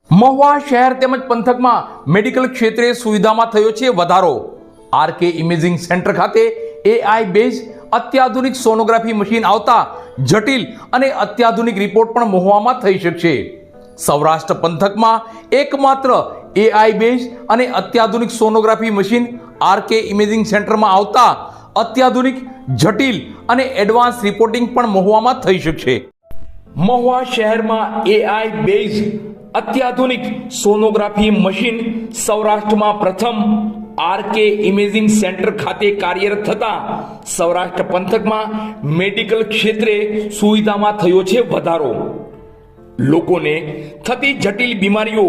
મહુવા શહેર તેમજ પંથકમાં મેડિકલ ક્ષેત્રે સુવિધામાં થયો છે વધારો. આરકે ઇમેજિંગ સેન્ટર ખાતે એઆઈ બેઝ અત્યાધુનિક સોનોગ્રાફી મશીન આવતા જટિલ અને અત્યાધુનિક રિપોર્ટ પણ મહુવામાં થઈ શકશે. સૌરાષ્ટ્ર પંથકમાં એકમાત્ર એઆઈ બેઝ અને અત્યાધુનિક સોનોગ્રાફી મશીન આરકે ઇમેજિંગ સેન્ટરમાં આવતા અત્યાધુનિક જટિલ અને એડવાન્સ રિપોર્ટિંગ પણ મહુવામાં થઈ શકશે. મહુવા શહેરમાં એઆઈ બેઝ અત્યાધુનિક સોનોગ્રાફી મશીન સૌરાષ્ટ્રમાં પ્રથમ આરકે ઇમેજિંગ સેન્ટર ખાતે કાર્યરત થતા સૌરાષ્ટ્ર પંથકમાં મેડિકલ ક્ષેત્રે સુવિધામાં થયો છે વધારો. લોકોને થતી જટિલ બીમારીઓ,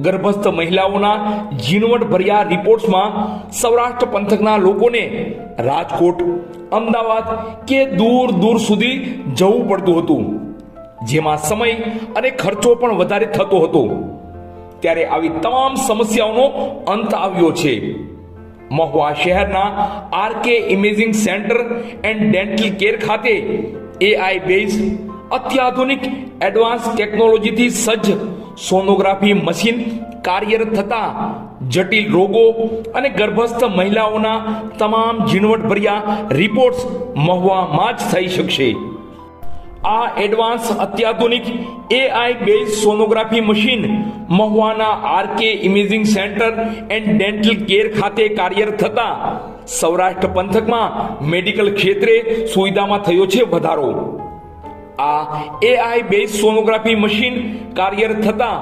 ગર્ભસ્થ મહિલાઓના ઝીણવટભર્યા રિપોર્ટ્સમાં સૌરાષ્ટ્ર પંથકના લોકોને રાજકોટ, અમદાવાદ કે દૂર દૂર સુધી જવું પડતું હતું, જેમાં સમય અને ખર્ચો પણ વધારે થતો હતો. ત્યારે આવી તમામ સમસ્યાઓનો અંત આવ્યો છે. મહુવા શહેરના RK imaging centre and dental care ખાતે એઆઈ બેઝ અત્યાધુનિક એડવાન્સ ટેકનોલોજીથી સજ્જ સોનોગ્રાફી મશીન કાર્યરત થતા જટિલ રોગો અને ગર્ભસ્થ મહિલાઓના તમામ ઝીણવટભર્યા રિપોર્ટ્સ મહુવામાં જ થઈ શકશે. આ એડવાન્સ અત્યાધુનિક એઆઈ બેઝ સોનોગ્રાફી મશીન મહુવાના RK imaging centre and dental care ખાતે કાર્યરત થતા સૌરાષ્ટ્ર પંથકમાં મેડિકલ ક્ષેત્રે સુવિધામાં થયો છે વધારો. આ એઆઈ બેઝ સોનોગ્રાફી મશીન કાર્યરત થતા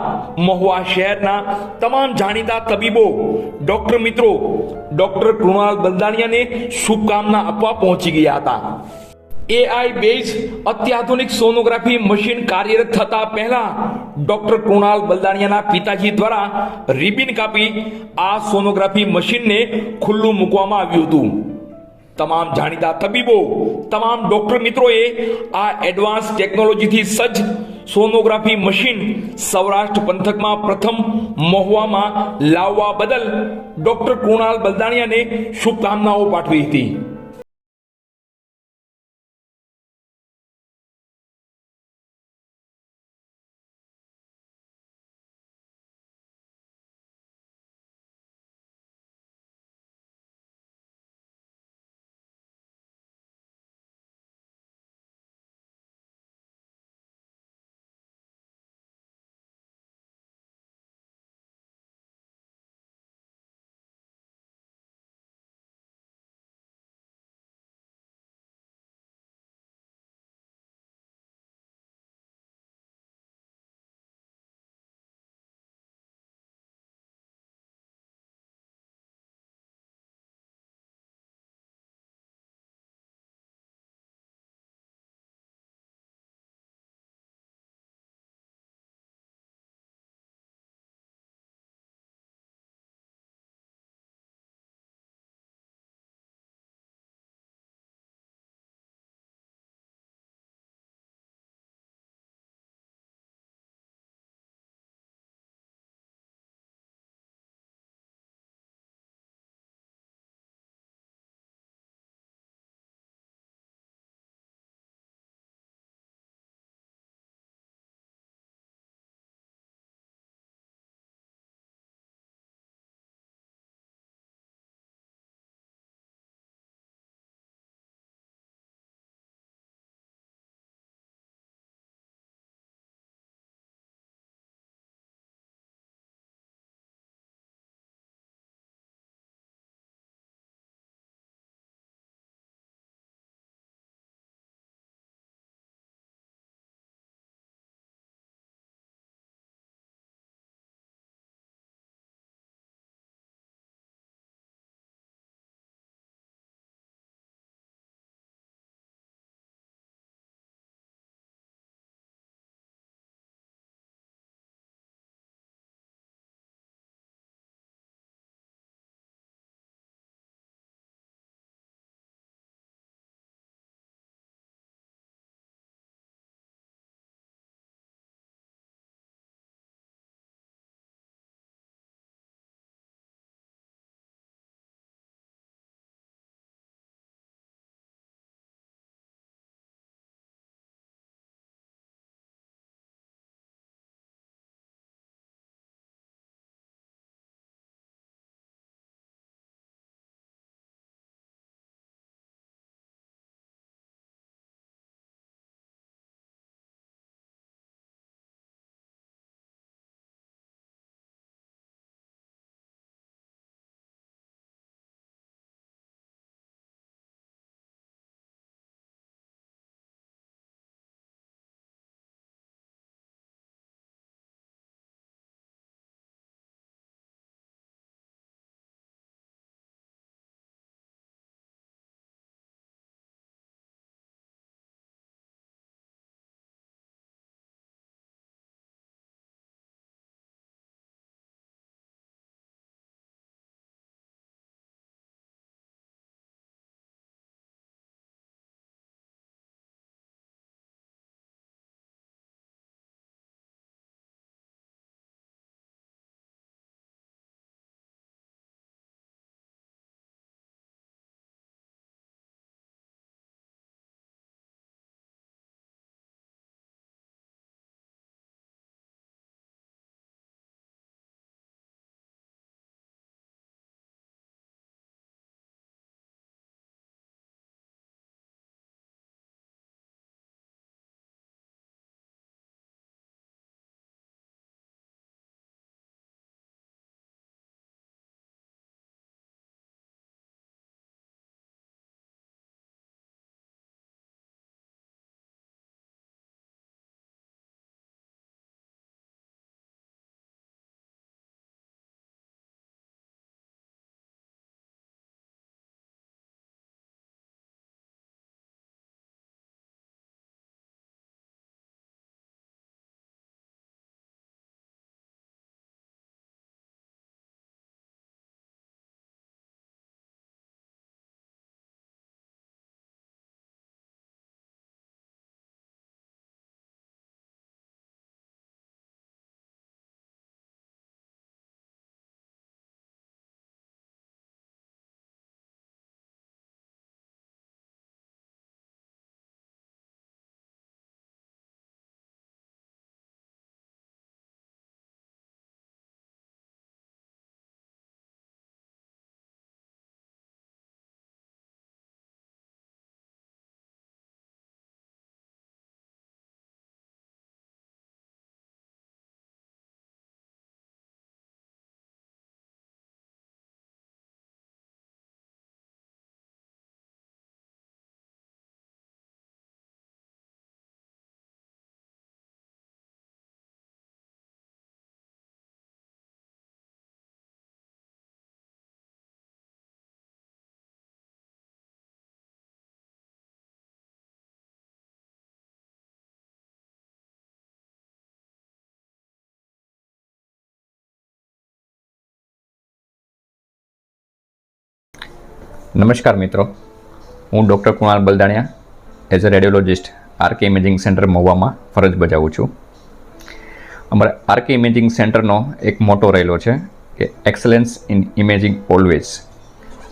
મહુવા શહેરના તમામ જાણીતા તબીબો, ડોક્ટર મિત્રો ડોક્ટર કૃણાલ બલદાણિયાને શુભકામના આપવા પહોંચી ગયા હતા. એઆઈ બેઝ અત્યાધુનિક સોનોગ્રાફી મશીન કાર્યરત થતા પહેલા ડોક્ટર કૃણાલ બલદાણિયાના પિતાજી દ્વારા રિબિન કાપી આ સોનોગ્રાફી મશીનને ખુલ્લું મૂકવામાં આવ્યું હતું. તમામ જાણીતા તબીબો, તમામ ડોક્ટર મિત્રોએ આ એડવાન્સ ટેકનોલોજીથી સજ્જ સોનોગ્રાફી મશીન સૌરાષ્ટ્ર પંથકમાં પ્રથમ મહુવામાં લાવવા બદલ ડોક્ટર કૃણાલ બલદાણિયાને શુભકામનાઓ પાઠવી હતી. નમસ્કાર મિત્રો, હું doctor Kunal Baldaniya as a radiologist RK imaging centre મહુવામાં ફરજ બજાવું છું. અમારા આરકે ઇમેજિંગ સેન્ટરનો એક મોટો રહેલો છે કે એક્સલન્સ ઇન ઇમેજિંગ ઓલવેઝ,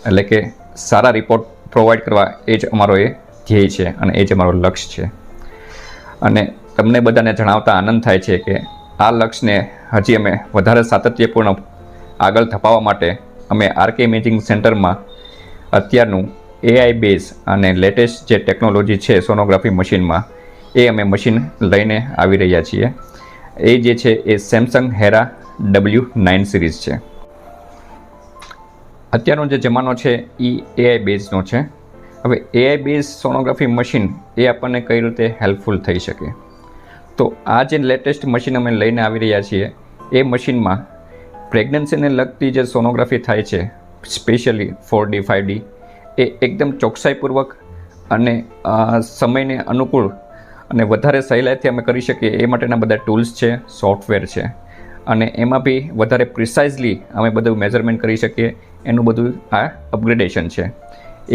એટલે કે સારા રિપોર્ટ પ્રોવાઈડ કરવા એ જ અમારો એ ધ્યેય છે અને એ જ અમારો લક્ષ્ય છે. અને તમને બધાને જણાવતા આનંદ થાય છે કે આ લક્ષ્યને હજી અમે વધારે સાતત્યપૂર્ણ આગળ ધપાવવા માટે અમે આરકે ઇમેજિંગ સેન્ટરમાં અત્યારનું એઆઈ બેઝ અને લેટેસ્ટ જે ટેકનોલોજી છે સોનોગ્રાફી મશીનમાં, એ અમે મશીન લઈને આવી રહ્યા છીએ. એ જે છે એ સેમસંગ હેરા W9 સિરીઝ છે. અત્યારનો જે જમાનો છે એ એઆઈ બેઝનો છે. હવે એઆઈ બેઝ સોનોગ્રાફી મશીન એ આપણને કઈ રીતે હેલ્પફુલ થઈ શકે, તો આ જે લેટેસ્ટ મશીન અમે લઈને આવી રહ્યા છીએ એ મશીનમાં પ્રેગ્નન્સીને લગતી જે સોનોગ્રાફી થાય છે, સ્પેશિયલી 4D 5D, એ એકદમ ચોકસાઈપૂર્વક અને સમયને અનુકૂળ અને વધારે સહેલાઈથી અમે કરી શકીએ એ માટેના બધા ટૂલ્સ છે, સોફ્ટવેર છે, અને એમાં બી વધારે પ્રિસાઇઝલી અમે બધું મેઝરમેન્ટ કરી શકીએ એનું બધું આ અપગ્રેડેશન છે.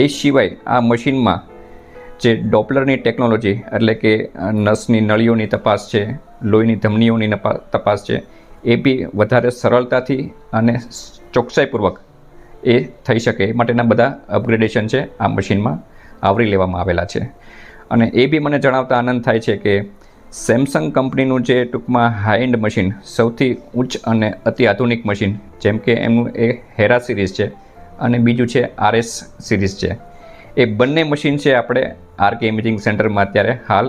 એ સિવાય આ મશીનમાં જે ડોપલરની ટેકનોલોજી, એટલે કે નસની નળીઓની તપાસ છે, લોહીની ધમનીઓની તપાસ છે, એ બી વધારે સરળતાથી અને ચોકસાઈપૂર્વક એ થઈ શકે એ માટેના બધા અપગ્રેડેશન છે આ મશીનમાં આવરી લેવામાં આવેલા છે. અને એ બી મને જણાવતા આનંદ થાય છે કે સેમસંગ કંપનીનું જે ટૂંકમાં હાઈ એન્ડ મશીન, સૌથી ઉચ્ચ અને અતિ આધુનિક મશીન, જેમ કે એમનું એ હેરા સિરીઝ છે અને બીજું છે RS સિરીઝ છે, એ બંને મશીન છે આપણે આરકે ઇમેજિંગ સેન્ટરમાં અત્યારે હાલ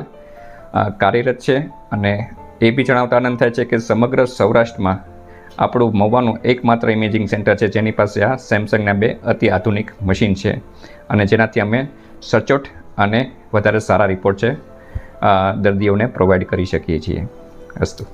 કાર્યરત છે. અને એ બી જણાવતા આનંદ થાય છે કે સમગ્ર સૌરાષ્ટ્રમાં આપણું મહુવાનું એકમાત્ર ઇમેજિંગ સેન્ટર છે જેની પાસે આ સેમસંગના 2 અતિ આધુનિક મશીન છે, અને જેનાથી અમે સચોટ અને વધારે સારા રિપોર્ટ છે દર્દીઓને પ્રોવાઈડ કરી શકીએ છીએ. અસ્તુ.